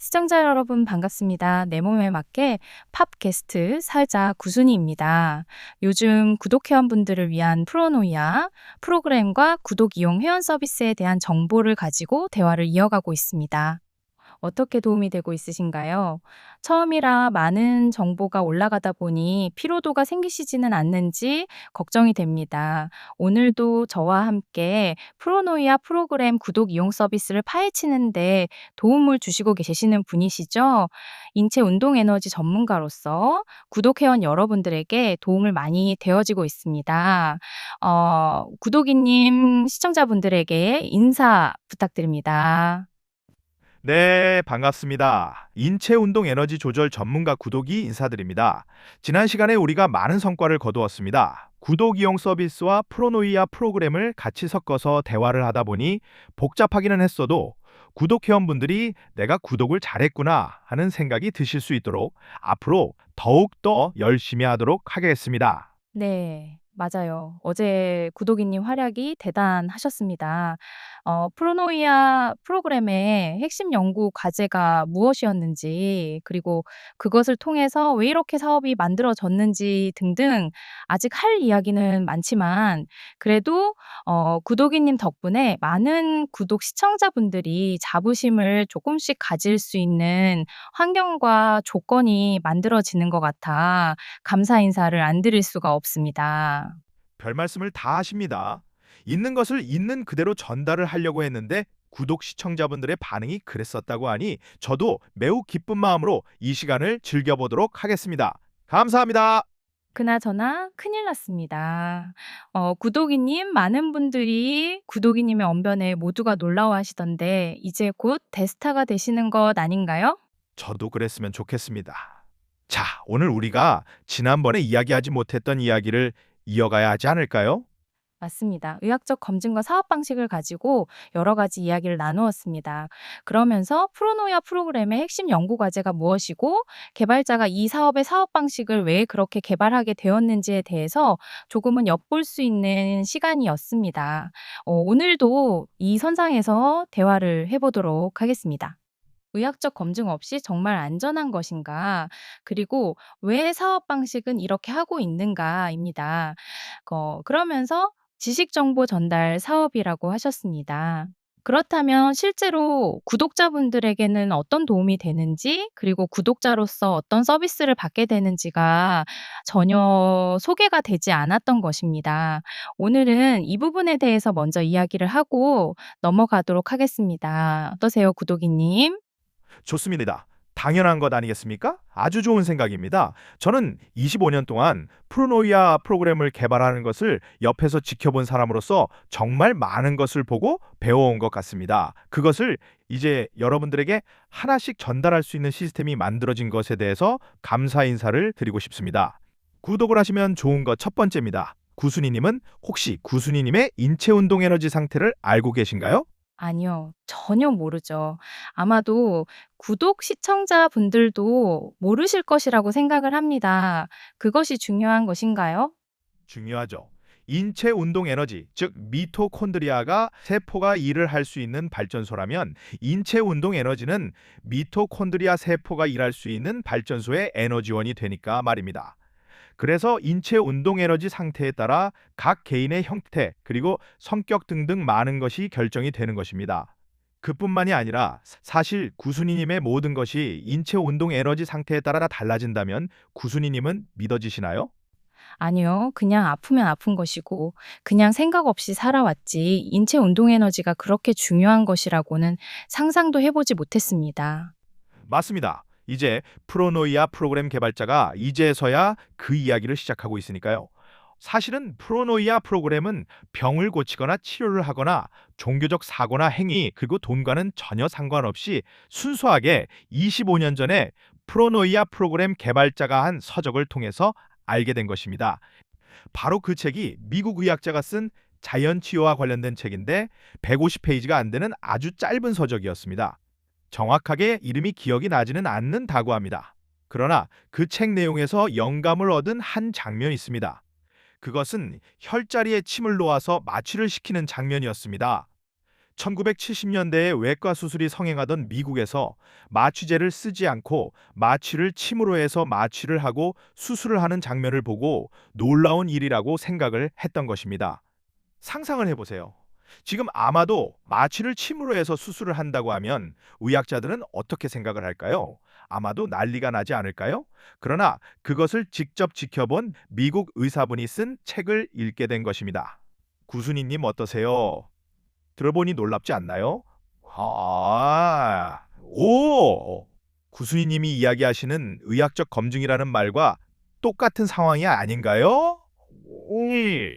시청자 여러분 반갑습니다. 내 몸에 맞게 팝게스트 살자 구순이입니다. 요즘 구독 회원분들을 위한 프로노이아 프로그램과 구독 이용 회원 서비스에 대한 정보를 가지고 대화를 이어가고 있습니다. 어떻게 도움이 되고 있으신가요? 처음이라 많은 정보가 올라가다 보니 피로도가 생기시지는 않는지 걱정이 됩니다. 오늘도 저와 함께 프로노이아 프로그램 구독 이용 서비스를 파헤치는데 도움을 주시고 계시는 분이시죠? 인체 운동 에너지 전문가로서 구독 회원 여러분들에게 도움을 많이 되어지고 있습니다. 구독이님 시청자분들에게 인사 부탁드립니다. 네, 반갑습니다. 인체운동 에너지 조절 전문가 구독이 인사드립니다. 지난 시간에 우리가 많은 성과를 거두었습니다. 구독 이용 서비스와 프로노이아 프로그램을 같이 섞어서 대화를 하다 보니 복잡하기는 했어도 구독 회원분들이 내가 구독을 잘했구나 하는 생각이 드실 수 있도록 앞으로 더욱더 열심히 하도록 하겠습니다. 네. 맞아요. 어제 구독이님 활약이 대단하셨습니다. 프로노이아 프로그램의 핵심 연구 과제가 무엇이었는지, 그리고 그것을 통해서 왜 이렇게 사업이 만들어졌는지 등등 아직 할 이야기는 많지만 그래도 구독이님 덕분에 많은 구독 시청자분들이 자부심을 조금씩 가질 수 있는 환경과 조건이 만들어지는 것 같아 감사 인사를 안 드릴 수가 없습니다. 별 말씀을 다 하십니다. 있는 것을 있는 그대로 전달을 하려고 했는데 구독 시청자분들의 반응이 그랬었다고 하니 저도 매우 기쁜 마음으로 이 시간을 즐겨보도록 하겠습니다. 감사합니다. 그나저나 큰일 났습니다. 구독이님 많은 분들이 구독이님의 언변에 모두가 놀라워하시던데 이제 곧 대스타가 되시는 것 아닌가요? 저도 그랬으면 좋겠습니다. 자, 오늘 우리가 지난번에 이야기하지 못했던 이야기를 이어가야 하지 않을까요? 맞습니다. 의학적 검증과 사업 방식을 가지고 여러 가지 이야기를 나누었습니다. 그러면서 프로노이아 프로그램의 핵심 연구 과제가 무엇이고 개발자가 이 사업의 사업 방식을 왜 그렇게 개발하게 되었는지에 대해서 조금은 엿볼 수 있는 시간이었습니다. 오늘도 이 선상에서 대화를 해보도록 하겠습니다. 의학적 검증 없이 정말 안전한 것인가? 그리고 왜 사업 방식은 이렇게 하고 있는가입니다. 그러면서 지식 정보 전달 사업이라고 하셨습니다. 그렇다면 실제로 구독자분들에게는 어떤 도움이 되는지, 그리고 구독자로서 어떤 서비스를 받게 되는지가 전혀 소개가 되지 않았던 것입니다. 오늘은 이 부분에 대해서 먼저 이야기를 하고 넘어가도록 하겠습니다. 어떠세요, 구독이님? 좋습니다. 당연한 것 아니겠습니까? 아주 좋은 생각입니다. 저는 25년 동안 프로노이아 프로그램을 개발하는 것을 옆에서 지켜본 사람으로서 정말 많은 것을 보고 배워온 것 같습니다. 그것을 이제 여러분들에게 하나씩 전달할 수 있는 시스템이 만들어진 것에 대해서 감사 인사를 드리고 싶습니다. 구독을 하시면 좋은 것 첫 번째입니다. 구순이님은 혹시 구순이님의 인체 운동 에너지 상태를 알고 계신가요? 아니요. 전혀 모르죠. 아마도 구독 시청자분들도 모르실 것이라고 생각을 합니다. 그것이 중요한 것인가요? 중요하죠. 인체 운동 에너지, 즉 미토콘드리아가 세포가 일을 할 수 있는 발전소라면 인체 운동 에너지는 미토콘드리아 세포가 일할 수 있는 발전소의 에너지원이 되니까 말입니다. 그래서 인체 운동 에너지 상태에 따라 각 개인의 형태 그리고 성격 등등 많은 것이 결정이 되는 것입니다. 그뿐만이 아니라 사실 구순이님의 모든 것이 인체 운동 에너지 상태에 따라 달라진다면 구순이님은 믿어지시나요? 아니요. 그냥 아프면 아픈 것이고, 그냥 생각 없이 살아왔지, 인체 운동 에너지가 그렇게 중요한 것이라고는 상상도 해보지 못했습니다. 맞습니다. 이제 프로노이아 프로그램 개발자가 이제서야 그 이야기를 시작하고 있으니까요. 사실은 프로노이아 프로그램은 병을 고치거나 치료를 하거나 종교적 사고나 행위 그리고 돈과는 전혀 상관없이 순수하게 25년 전에 프로노이아 프로그램 개발자가 한 서적을 통해서 알게 된 것입니다. 바로 그 책이 미국 의학자가 쓴 자연 치유와 관련된 책인데 150페이지가 안 되는 아주 짧은 서적이었습니다. 정확하게 이름이 기억이 나지는 않는다고 합니다. 그러나 그 책 내용에서 영감을 얻은 한 장면이 있습니다. 그것은 혈자리에 침을 놓아서 마취를 시키는 장면이었습니다. 1970년대에 외과 수술이 성행하던 미국에서 마취제를 쓰지 않고 마취를 침으로 해서 마취를 하고 수술을 하는 장면을 보고 놀라운 일이라고 생각을 했던 것입니다. 상상을 해보세요. 지금 아마도 마취를 침으로 해서 수술을 한다고 하면 의학자들은 어떻게 생각을 할까요? 아마도 난리가 나지 않을까요? 그러나 그것을 직접 지켜본 미국 의사분이 쓴 책을 읽게 된 것입니다. 구순이님 어떠세요? 들어보니 놀랍지 않나요? 구순이님이 이야기하시는 의학적 검증이라는 말과 똑같은 상황이 아닌가요? 음.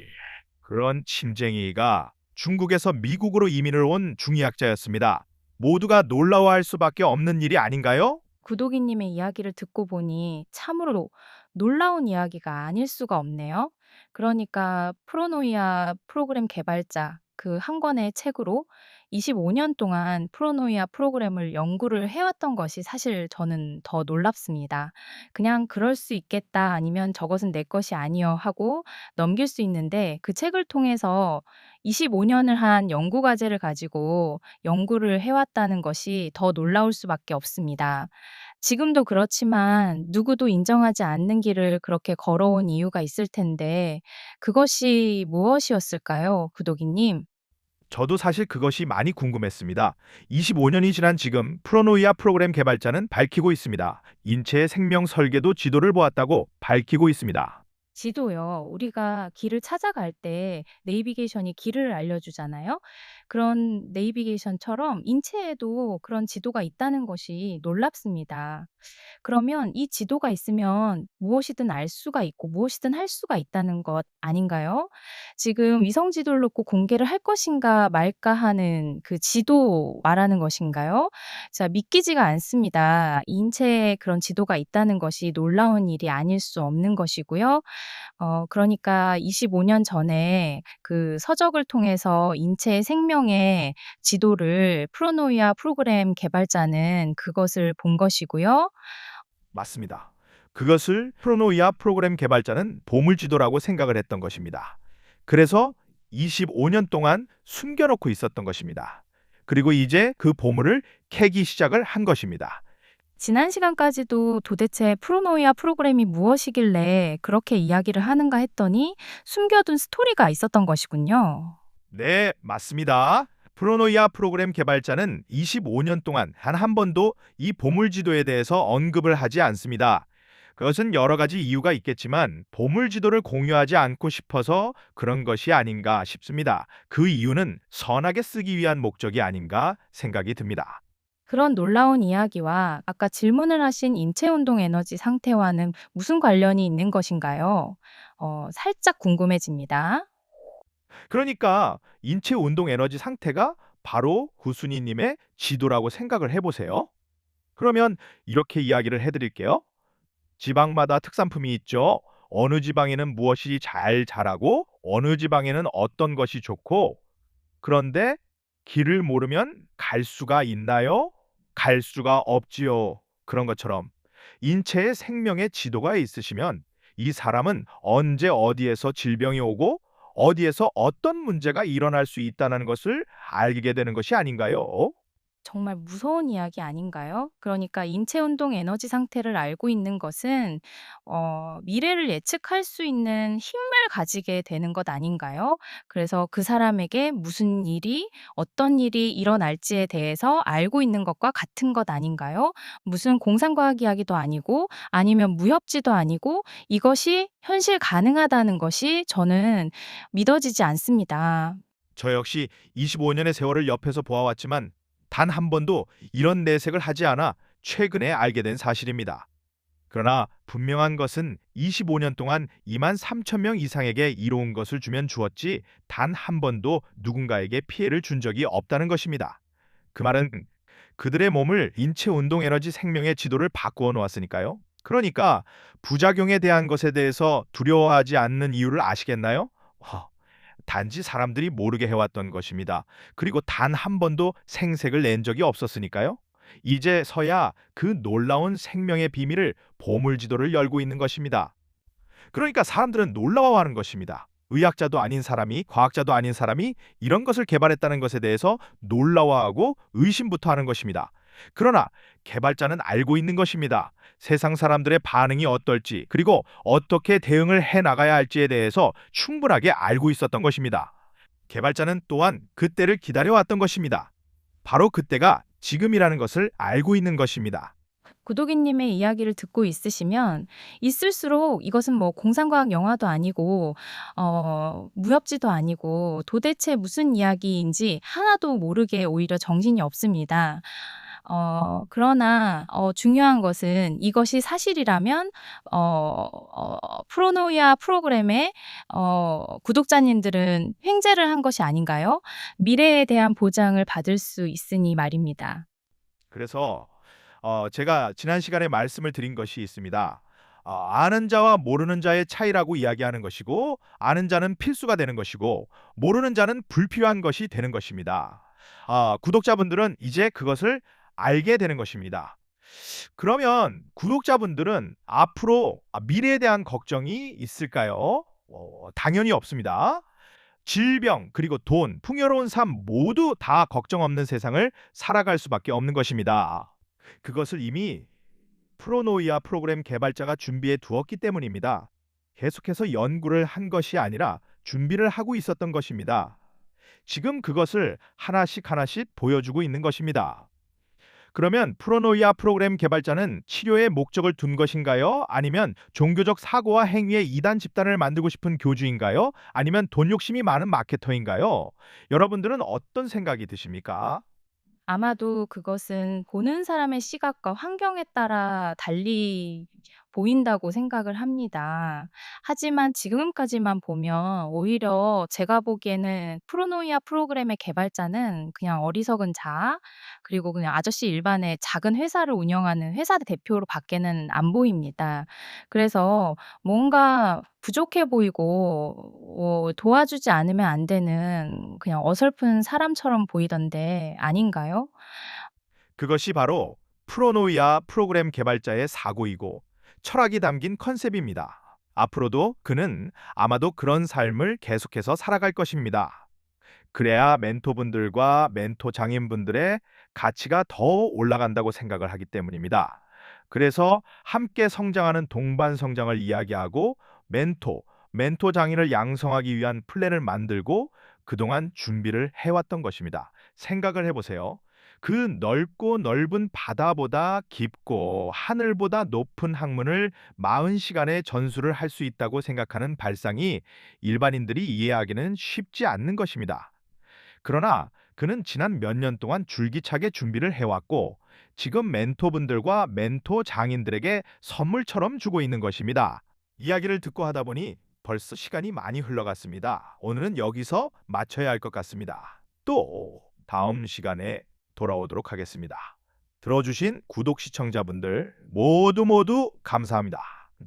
그런 침쟁이가 중국에서 미국으로 이민을 온 중의학자였습니다. 모두가 놀라워할 수밖에 없는 일이 아닌가요? 구독이님의 이야기를 듣고 보니 참으로 놀라운 이야기가 아닐 수가 없네요. 그러니까 프로노이아 프로그램 개발자 그 한 권의 책으로 25년 동안 프로노이아 프로그램을 연구를 해왔던 것이 사실 저는 더 놀랍습니다. 그냥 그럴 수 있겠다 아니면 저것은 내 것이 아니여 하고 넘길 수 있는데 그 책을 통해서 25년을 한 연구 과제를 가지고 연구를 해왔다는 것이 더 놀라울 수밖에 없습니다. 지금도 그렇지만 누구도 인정하지 않는 길을 그렇게 걸어온 이유가 있을 텐데 그것이 무엇이었을까요, 구독이님? 저도 사실 그것이 많이 궁금했습니다. 25년이 지난 지금 프로노이아 프로그램 개발자는 밝히고 있습니다. 인체의 생명 설계도 지도를 보았다고 밝히고 있습니다. 지도요. 우리가 길을 찾아갈 때 네이비게이션이 길을 알려주잖아요. 그런 네이비게이션처럼 인체에도 그런 지도가 있다는 것이 놀랍습니다. 그러면 이 지도가 있으면 무엇이든 알 수가 있고 무엇이든 할 수가 있다는 것 아닌가요? 지금 위성 지도를 놓고 공개를 할 것인가 말까 하는 그 지도 말하는 것인가요? 자, 믿기지가 않습니다. 인체에 그런 지도가 있다는 것이 놀라운 일이 아닐 수 없는 것이고요. 그러니까 25년 전에 그 서적을 통해서 인체의 생명의 지도를 프로노이아 프로그램 개발자는 그것을 본 것이고요. 맞습니다. 그것을 프로노이아 프로그램 개발자는 보물지도라고 생각을 했던 것입니다. 그래서 25년 동안 숨겨놓고 있었던 것입니다. 그리고 이제 그 보물을 캐기 시작을 한 것입니다. 지난 시간까지도 도대체 프로노이아 프로그램이 무엇이길래 그렇게 이야기를 하는가 했더니 숨겨둔 스토리가 있었던 것이군요. 네, 맞습니다. 프로노이아 프로그램 개발자는 25년 동안 단 한 번도 이 보물지도에 대해서 언급을 하지 않습니다. 그것은 여러 가지 이유가 있겠지만 보물지도를 공유하지 않고 싶어서 그런 것이 아닌가 싶습니다. 그 이유는 선하게 쓰기 위한 목적이 아닌가 생각이 듭니다. 그런 놀라운 이야기와 아까 질문을 하신 인체운동 에너지 상태와는 무슨 관련이 있는 것인가요? 살짝 궁금해집니다. 그러니까 인체 운동 에너지 상태가 바로 구순이님의 지도라고 생각을 해보세요. 그러면 이렇게 이야기를 해드릴게요. 지방마다 특산품이 있죠. 어느 지방에는 무엇이 잘 자라고 어느 지방에는 어떤 것이 좋고 그런데 길을 모르면 갈 수가 있나요? 갈 수가 없지요. 그런 것처럼 인체의 생명의 지도가 있으시면 이 사람은 언제 어디에서 질병이 오고 어디에서 어떤 문제가 일어날 수 있다는 것을 알게 되는 것이 아닌가요? 정말 무서운 이야기 아닌가요? 그러니까 인체운동 에너지 상태를 알고 있는 것은 미래를 예측할 수 있는 힘을 가지게 되는 것 아닌가요? 그래서 그 사람에게 무슨 일이 어떤 일이 일어날지에 대해서 알고 있는 것과 같은 것 아닌가요? 무슨 공상과학 이야기도 아니고 아니면 무협지도 아니고 이것이 현실 가능하다는 것이 저는 믿어지지 않습니다. 저 역시 25년의 세월을 옆에서 보아왔지만 단 한 번도 이런 내색을 하지 않아 최근에 알게 된 사실입니다. 그러나 분명한 것은 25년 동안 2만 3천 명 이상에게 이로운 것을 주면 주었지 단 한 번도 누군가에게 피해를 준 적이 없다는 것입니다. 그 말은 그들의 몸을 인체 운동 에너지 생명의 지도를 바꾸어 놓았으니까요. 그러니까 부작용에 대한 것에 대해서 두려워하지 않는 이유를 아시겠나요? 단지 사람들이 모르게 해왔던 것입니다. 그리고 단 한 번도 생색을 낸 적이 없었으니까요. 이제서야 그 놀라운 생명의 비밀을 보물지도를 열고 있는 것입니다. 그러니까 사람들은 놀라워하는 것입니다. 의학자도 아닌 사람이, 과학자도 아닌 사람이 이런 것을 개발했다는 것에 대해서 놀라워하고 의심부터 하는 것입니다. 그러나 개발자는 알고 있는 것입니다. 세상 사람들의 반응이 어떨지, 그리고 어떻게 대응을 해 나가야 할지에 대해서 충분하게 알고 있었던 것입니다. 개발자는 또한 그때를 기다려왔던 것입니다. 바로 그때가 지금이라는 것을 알고 있는 것입니다. 구독이님의 이야기를 듣고 있으시면 있을수록 이것은 뭐 공상과학 영화도 아니고 무협지도 아니고 도대체 무슨 이야기인지 하나도 모르게 오히려 정신이 없습니다. 그러나 중요한 것은 이것이 사실이라면 프로노이아 프로그램의 구독자님들은 횡재를 한 것이 아닌가요? 미래에 대한 보장을 받을 수 있으니 말입니다. 그래서 제가 지난 시간에 말씀을 드린 것이 있습니다. 아는 자와 모르는 자의 차이라고 이야기하는 것이고, 아는 자는 필수가 되는 것이고, 모르는 자는 불필요한 것이 되는 것입니다. 구독자분들은 이제 그것을 알게 되는 것입니다. 그러면 구독자분들은 앞으로 미래에 대한 걱정이 있을까요? 당연히 없습니다. 질병, 그리고 돈, 풍요로운 삶 모두 다 걱정 없는 세상을 살아갈 수밖에 없는 것입니다. 그것을 이미 프로노이아 프로그램 개발자가 준비해 두었기 때문입니다. 계속해서 연구를 한 것이 아니라 준비를 하고 있었던 것입니다. 지금 그것을 하나씩 하나씩 보여주고 있는 것입니다. 그러면 프로노이아 프로그램 개발자는 치료에 목적을 둔 것인가요? 아니면 종교적 사고와 행위의 이단 집단을 만들고 싶은 교주인가요? 아니면 돈 욕심이 많은 마케터인가요? 여러분들은 어떤 생각이 드십니까? 아마도 그것은 보는 사람의 시각과 환경에 따라 달리 보인다고 생각을 합니다. 하지만 지금까지만 보면 오히려 제가 보기에는 프로노이아 프로그램의 개발자는 그냥 어리석은 자, 그리고 그냥 아저씨 일반의 작은 회사를 운영하는 회사 대표로 밖에는 안 보입니다. 그래서 뭔가 부족해 보이고 도와주지 않으면 안 되는 그냥 어설픈 사람처럼 보이던데 아닌가요? 그것이 바로 프로노이아 프로그램 개발자의 사고이고 철학이 담긴 컨셉입니다. 앞으로도 그는 아마도 그런 삶을 계속해서 살아갈 것입니다. 그래야 멘토분들과 멘토 장인분들의 가치가 더 올라간다고 생각을 하기 때문입니다. 그래서 함께 성장하는 동반 성장을 이야기하고 멘토 장인을 양성하기 위한 플랜을 만들고 그동안 준비를 해왔던 것입니다. 생각을 해보세요. 그 넓고 넓은 바다보다 깊고 하늘보다 높은 학문을 40시간에 전수를 할 수 있다고 생각하는 발상이 일반인들이 이해하기는 쉽지 않는 것입니다. 그러나 그는 지난 몇 년 동안 줄기차게 준비를 해왔고 지금 멘토분들과 멘토 장인들에게 선물처럼 주고 있는 것입니다. 이야기를 듣고 하다 보니 벌써 시간이 많이 흘러갔습니다. 오늘은 여기서 마쳐야 할 것 같습니다. 또 다음 시간에 돌아오도록 하겠습니다. 들어주신 구독 시청자분들 모두 감사합니다.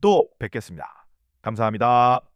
또 뵙겠습니다. 감사합니다.